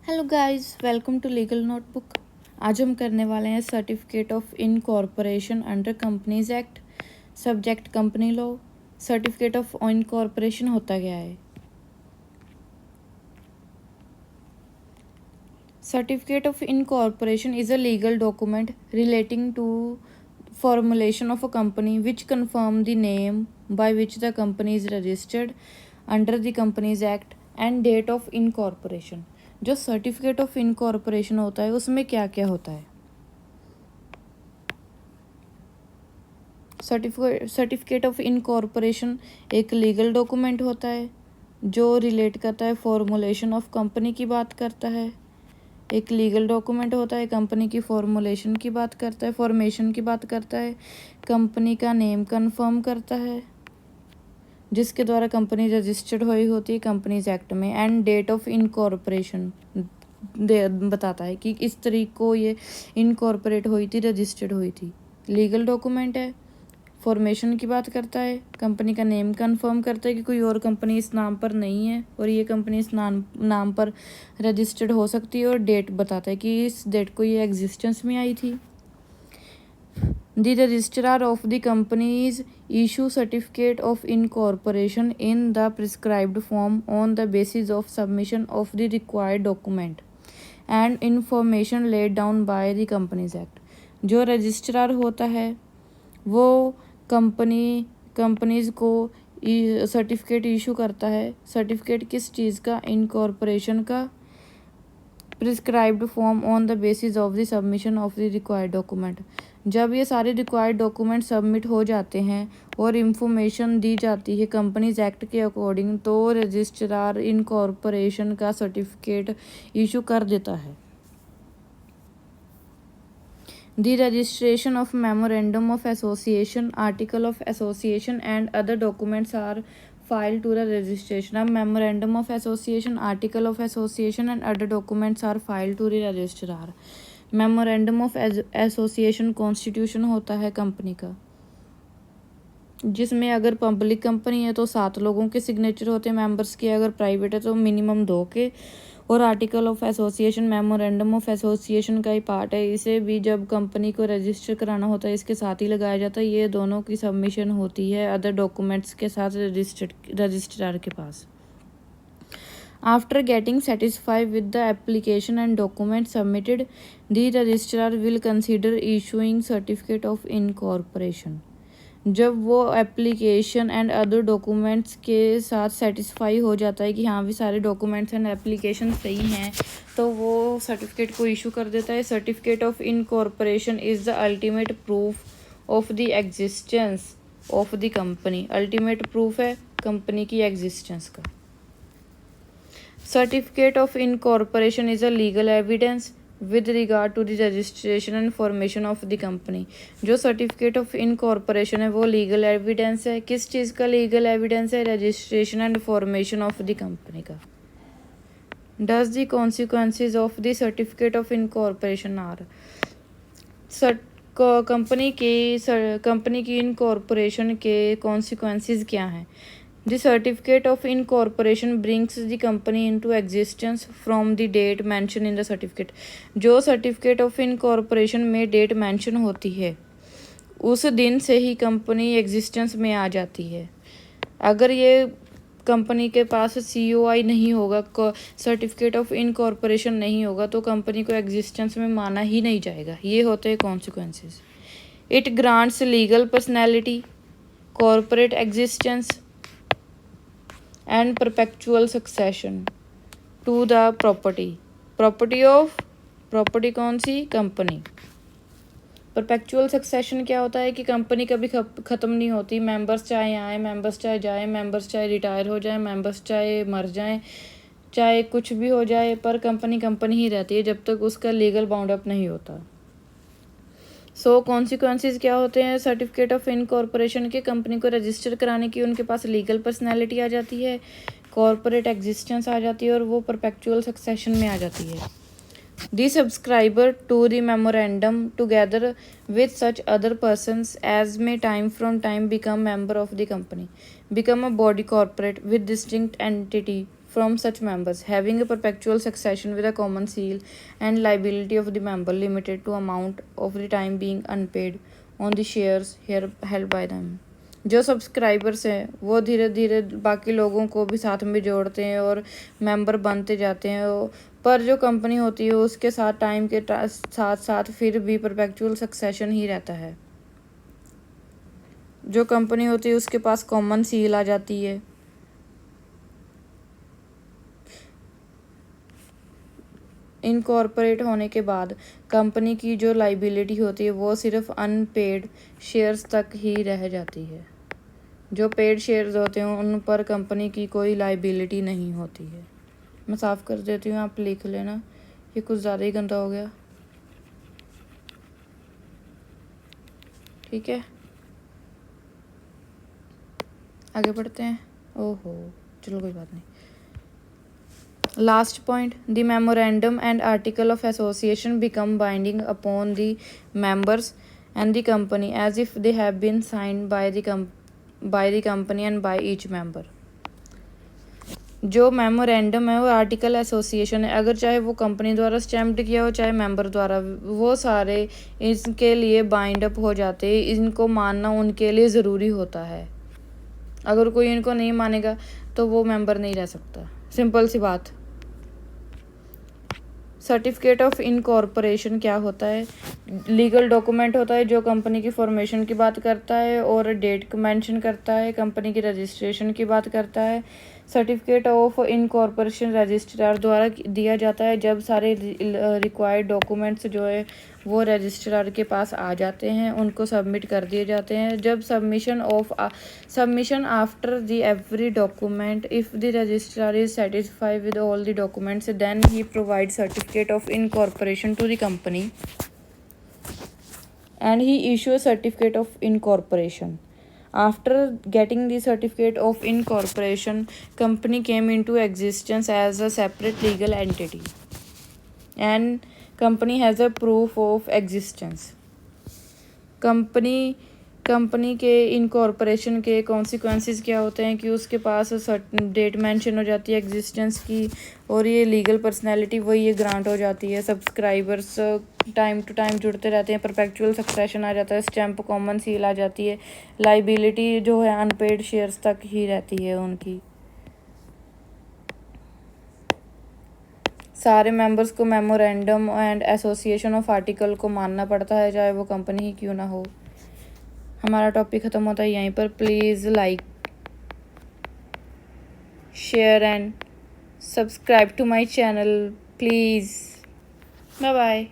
Hello guys, welcome to Legal Notebook. आज हम करने वाले हैं certificate of incorporation under Companies Act, subject company law. Certificate of incorporation होता क्या है? Certificate of incorporation is a legal document relating to formulation of a company which confirm the name by which the company is registered under the Companies Act and date of incorporation। जो certificate of incorporation होता है उसमें क्या क्या होता है? Certificate of incorporation एक legal document होता है जो रिलेट करता है फॉर्मुलेशन ऑफ कंपनी की बात करता है। एक लीगल डॉक्यूमेंट होता है, कंपनी की फॉर्मुलेशन की बात करता है, फॉर्मेशन की बात करता है, कंपनी का नेम कंफर्म करता है जिसके द्वारा कंपनी रजिस्टर्ड हुई होती है कंपनीज एक्ट में, एंड डेट ऑफ इनकॉर्पोरेशन बताता है कि इस तरीक को ये इनकॉर्पोरेट हुई थी, रजिस्टर्ड हुई थी। लीगल डॉक्यूमेंट है, फॉर्मेशन की बात करता है, कंपनी का नेम कंफर्म करता है कि कोई और कंपनी इस नाम पर नहीं है और ये कंपनी इस नाम पर रजिस्टर्ड हो सकती है, और डेट बताता है कि इस डेट को ये एग्जिस्टेंस में आई थी। The registrar of the companies issue certificate of incorporation in the prescribed form on the basis of submission of the required document and information laid down by the Companies Act। जो registrar होता है वो companies को certificate issue करता है। Certificate किस चीज़ का? इनकॉर्पोरेशन का। Prescribed form on the basis of the submission of the required document. जब ये सारे रिक्वायर्ड डॉक्यूमेंट सबमिट हो जाते हैं और इंफॉर्मेशन दी जाती है कंपनीज एक्ट के अकॉर्डिंग, तो रजिस्ट्रार इनकॉर्पोरेशन का सर्टिफिकेट इशू कर देता है। The registration of memorandum of association, article of association and other documents are filed to the registration। अब memorandum of association, article of association and other documents are filed to the registrar। memorandum of association constitution होता है company का, जिसमें अगर public company है तो 7 लोगों के सिग्नेचर होते हैं मेंबर्स के, अगर प्राइवेट है तो मिनिमम 2 के। और article of association memorandum of association का ही पार्ट है, इसे भी जब कंपनी को रजिस्टर कराना होता है इसके साथ ही लगाया जाता है। ये दोनों की सबमिशन होती है अदर डॉक्यूमेंट्स के साथ रजिस्ट्रार के पास। After getting satisfied with the application and documents submitted, the registrar will consider issuing certificate of incorporation। जब वो एप्लीकेशन एंड अदर डॉक्यूमेंट्स के साथ सेटिस्फाई हो जाता है कि हाँ भी सारे डॉक्यूमेंट्स एंड एप्लीकेशन सही हैं, तो वो सर्टिफिकेट को इशू कर देता है। Certificate of incorporation is the ultimate proof of the existence of the company. Ultimate proof है कंपनी की एग्जिस्टेंस का। Certificate of incorporation is a legal evidence with regard to the registration and formation of the company. जो certificate of incorporation है वो legal evidence है। किस चीज़ का लीगल एविडेंस है? Registration and formation of the company का। Does the consequences of the certificate of incorporation are. Company की इनकॉर्पोरेशन के कॉन्सिक्वेंसेज क्या हैं? The certificate of incorporation brings the company into existence from the date mentioned in the certificate। जो certificate of incorporation में date mention होती है उस दिन से ही कंपनी एग्जिस्टेंस में आ जाती है। अगर ये कंपनी के पास COI नहीं होगा, सर्टिफिकेट ऑफ इनकॉर्पोरेशन नहीं होगा, तो कंपनी को एग्जिस्टेंस में माना ही नहीं जाएगा। ये होते हैं consequences. It grants legal personality, corporate existence and perpetual succession to the property of property कौन सी? कंपनी। परपेचुअल सक्सेशन क्या होता है कि कंपनी कभी ख़त्म नहीं होती। मेंबर्स चाहे आए, मेंबर्स चाहे जाए, मेंबर्स चाहे रिटायर हो जाए, मेंबर्स चाहे मर जाएं, चाहे कुछ भी हो जाए, पर कंपनी ही रहती है जब तक उसका लीगल बाउंड अप नहीं होता। सो कॉन्सिक्वेंसेज क्या होते हैं सर्टिफिकेट ऑफ इनकॉर्पोरेशन के? कंपनी को रजिस्टर कराने की उनके पास लीगल पर्सनैलिटी आ जाती है, कॉर्पोरेट एग्जिस्टेंस आ जाती है और वो परपेचुअल सक्सेशन में आ जाती है। The subscriber to the memorandum together with such other persons as may time from time become member of the company become a body corporate with distinct entity from such members, having a perpetual succession with a common seal and liability of the member limited to amount of the time being unpaid on the shares here held by them. जो subscribers हैं वो धीरे धीरे बाकी लोगों को भी साथ में जोड़ते हैं और मेंबर बनते जाते हैं, पर जो कंपनी होती है उसके साथ टाइम के साथ साथ फिर भी परपेचुअल सक्सेशन ही रहता है। जो कंपनी होती है उसके पास कॉमन सील आ जाती है। इनकॉर्पोरेट होने के बाद कंपनी की जो लाइबिलिटी होती है वो सिर्फ अनपेड शेयर्स तक ही रह जाती है। जो पेड शेयर्स होते हैं उन पर कंपनी की कोई लाइबिलिटी नहीं होती है। मैं साफ़ कर देती हूँ, आप लिख लेना, ये कुछ ज़्यादा ही गंदा हो गया। ठीक है, आगे बढ़ते हैं। ओहो चलो कोई बात नहीं। Last point, the memorandum and article of association become binding upon the members and the company as if they have been signed by the company and by each member. जो मेमोरेंडम है वो आर्टिकल एसोसिएशन है, अगर चाहे वो company द्वारा stamped किया हो चाहे मेंबर द्वारा, वो सारे इसके लिए बाइंड अप हो जाते हैं। इनको मानना उनके लिए ज़रूरी होता है। अगर कोई इनको नहीं मानेगा तो वो मेंबर नहीं रह सकता, सिंपल सी बात। सर्टिफिकेट ऑफ इनकॉर्पोरेशन क्या होता है? लीगल डॉक्यूमेंट होता है जो कंपनी की फॉर्मेशन की बात करता है और डेट मेंशन करता है, कंपनी की रजिस्ट्रेशन की बात करता है। सर्टिफिकेट ऑफ इनकॉर्पोरेशन रजिस्ट्रार द्वारा दिया जाता है जब सारे रिक्वायर्ड डॉक्यूमेंट्स जो है वो रजिस्ट्रार के पास आ जाते हैं, उनको सबमिट कर दिए जाते हैं। जब submission after the every document, if the registrar is satisfied with all the documents then he provide certificate of incorporation to the company and he issue a certificate of incorporation. After getting the certificate of incorporation, company came into existence as a separate legal entity and company has a proof of existence. Company के incorporation के consequences क्या होते हैं कि उसके पास date mention हो जाती है एग्जिस्टेंस की, और ये लीगल पर्सनैलिटी वही ये ग्रांट हो जाती है। सब्सक्राइबर्स टाइम टू टाइम जुड़ते रहते हैं, परपेचुअल सक्सेशन आ जाता है, स्टैम्प कॉमन सील आ जाती है, लाइबिलिटी जो है अनपेड शेयर्स तक ही रहती है उनकी। सारे मेंबर्स को memorandum and association of article को मानना पड़ता है, चाहे वो कंपनी ही क्यों ना हो। हमारा टॉपिक ख़त्म होता है यहीं पर। Please like, share and subscribe to my channel please. Bye bye.